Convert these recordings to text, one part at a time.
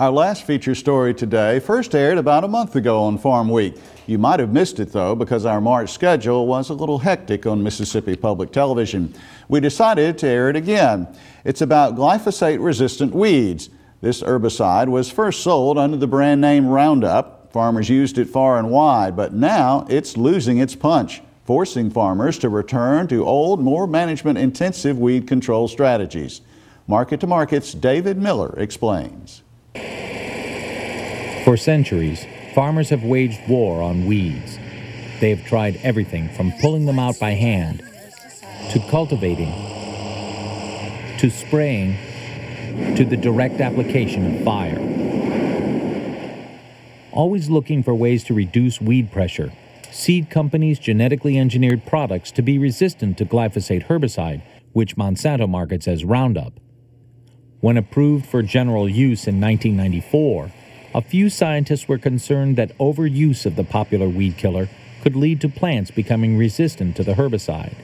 Our last feature story today first aired about a month ago on Farm Week. You might have missed it though because our March schedule was a little hectic on Mississippi Public Television. We decided to air it again. It's about glyphosate-resistant weeds. This herbicide was first sold under the brand name Roundup. Farmers used it far and wide, but now it's losing its punch, forcing farmers to return to old, more management-intensive weed control strategies. Market to Market's David Miller explains. For centuries, farmers have waged war on weeds. They have tried everything from pulling them out by hand, to cultivating, to spraying, to the direct application of fire. Always looking for ways to reduce weed pressure, seed companies genetically engineered products to be resistant to glyphosate herbicide, which Monsanto markets as Roundup. When approved for general use in 1994, a few scientists were concerned that overuse of the popular weed killer could lead to plants becoming resistant to the herbicide.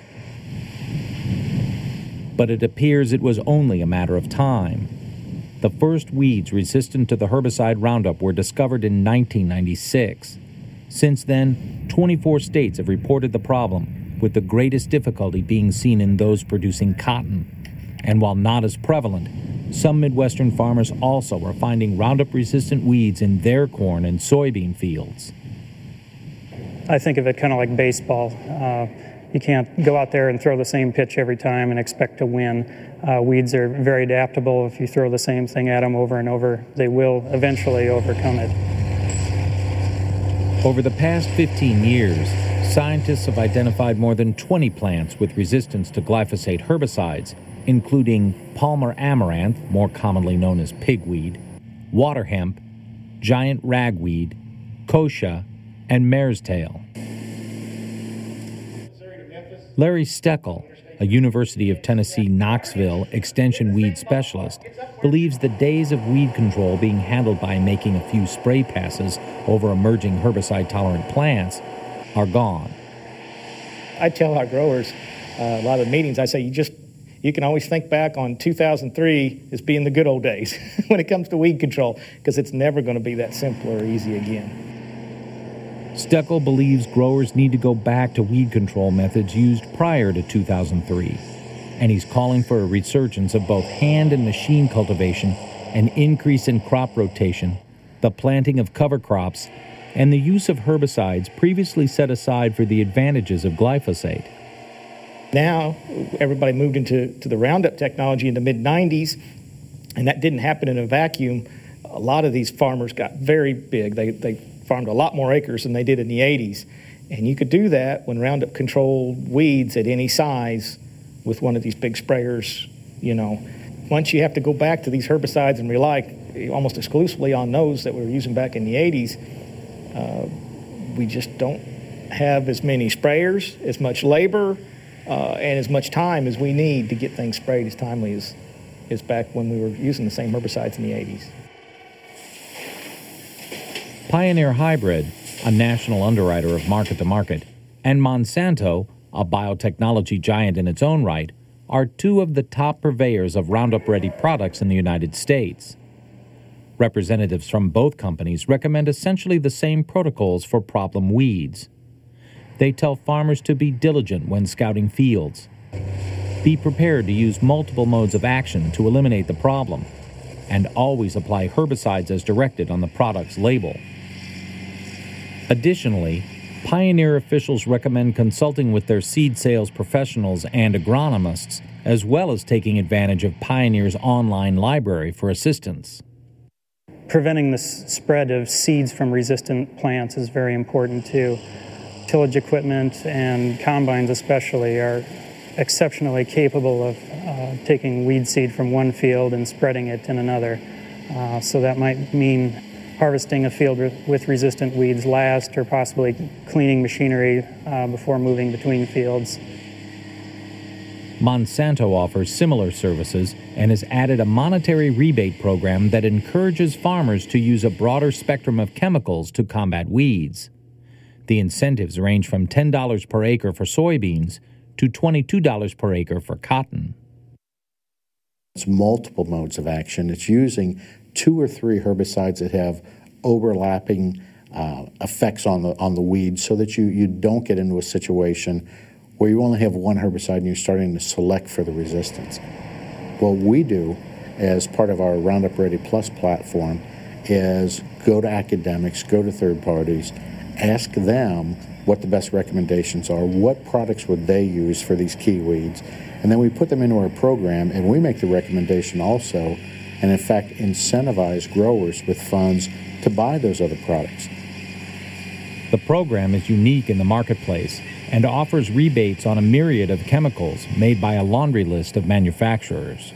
But it appears it was only a matter of time. The first weeds resistant to the herbicide Roundup were discovered in 1996. Since then, 24 states have reported the problem, with the greatest difficulty being seen in those producing cotton. And while not as prevalent, some Midwestern farmers also are finding Roundup-resistant weeds in their corn and soybean fields. I think of it kind of like baseball. You can't go out there and throw the same pitch every time and expect to win. Weeds are very adaptable. If you throw the same thing at them over and over, they will eventually overcome it. Over the past 15 years, scientists have identified more than 20 plants with resistance to glyphosate herbicides, including Palmer amaranth, more commonly known as pigweed, water hemp, giant ragweed, kochia, and mare's tail. Larry Steckel, a University of Tennessee Knoxville extension weed specialist, believes the days of weed control being handled by making a few spray passes over emerging herbicide-tolerant plants are gone. I tell our growers, a lot of the meetings, I say, you can always think back on 2003 as being the good old days when it comes to weed control, because it's never going to be that simple or easy again. Steckel believes growers need to go back to weed control methods used prior to 2003, and he's calling for a resurgence of both hand and machine cultivation, an increase in crop rotation, the planting of cover crops, and the use of herbicides previously set aside for the advantages of glyphosate. Now, everybody moved into the Roundup technology in the mid-90s, and that didn't happen in a vacuum. A lot of these farmers got very big. They farmed a lot more acres than they did in the 80s. And you could do that when Roundup controlled weeds at any size with one of these big sprayers, you know. Once you have to go back to these herbicides and rely almost exclusively on those that we were using back in the 80s, we just don't have as many sprayers, as much labor, and as much time as we need to get things sprayed as timely as back when we were using the same herbicides in the 80s. Pioneer Hybrid, a national underwriter of Market to Market, and Monsanto, a biotechnology giant in its own right, are two of the top purveyors of Roundup-ready products in the United States. Representatives from both companies recommend essentially the same protocols for problem weeds. They tell farmers to be diligent when scouting fields, be prepared to use multiple modes of action to eliminate the problem, and always apply herbicides as directed on the product's label. Additionally, Pioneer officials recommend consulting with their seed sales professionals and agronomists, as well as taking advantage of Pioneer's online library for assistance. Preventing the spread of seeds from resistant plants is very important too. Tillage equipment and combines especially are exceptionally capable of taking weed seed from one field and spreading it in another. So that might mean harvesting a field with resistant weeds last, or possibly cleaning machinery before moving between fields. Monsanto offers similar services and has added a monetary rebate program that encourages farmers to use a broader spectrum of chemicals to combat weeds. The incentives range from $10 per acre for soybeans to $22 per acre for cotton. It's multiple modes of action. It's using 2 or 3 herbicides that have overlapping effects on the weeds, so that you don't get into a situation where you only have one herbicide and you're starting to select for the resistance. What we do as part of our Roundup Ready Plus platform is go to academics, go to third parties, ask them what the best recommendations are, what products would they use for these key weeds, and then we put them into our program and we make the recommendation also, and in fact incentivize growers with funds to buy those other products. The program is unique in the marketplace and offers rebates on a myriad of chemicals made by a laundry list of manufacturers.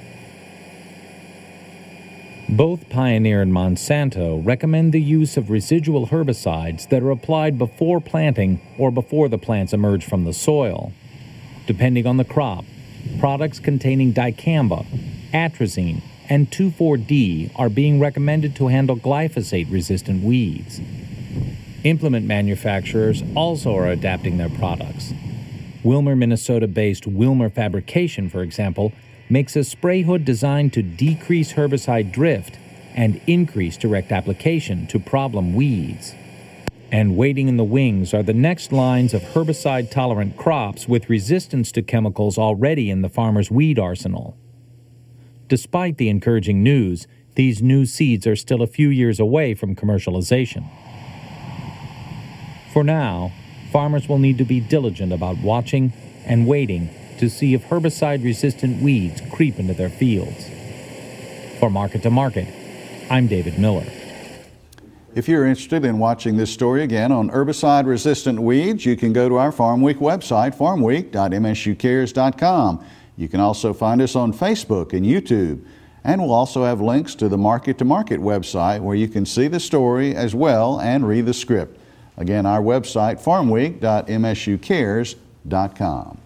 Both Pioneer and Monsanto recommend the use of residual herbicides that are applied before planting or before the plants emerge from the soil. Depending on the crop, products containing dicamba, atrazine, and 2,4-D are being recommended to handle glyphosate-resistant weeds. Implement manufacturers also are adapting their products. Wilmer, Minnesota-based Wilmer Fabrication, for example, makes a spray hood designed to decrease herbicide drift and increase direct application to problem weeds. And waiting in the wings are the next lines of herbicide-tolerant crops with resistance to chemicals already in the farmer's weed arsenal. Despite the encouraging news, these new seeds are still a few years away from commercialization. For now, farmers will need to be diligent about watching and waiting to see if herbicide-resistant weeds creep into their fields. For Market to Market, I'm David Miller. If you're interested in watching this story again on herbicide-resistant weeds, you can go to our Farmweek website, farmweek.msucares.com. You can also find us on Facebook and YouTube. And we'll also have links to the Market to Market website where you can see the story as well and read the script. Again, our website, farmweek.msucares.com.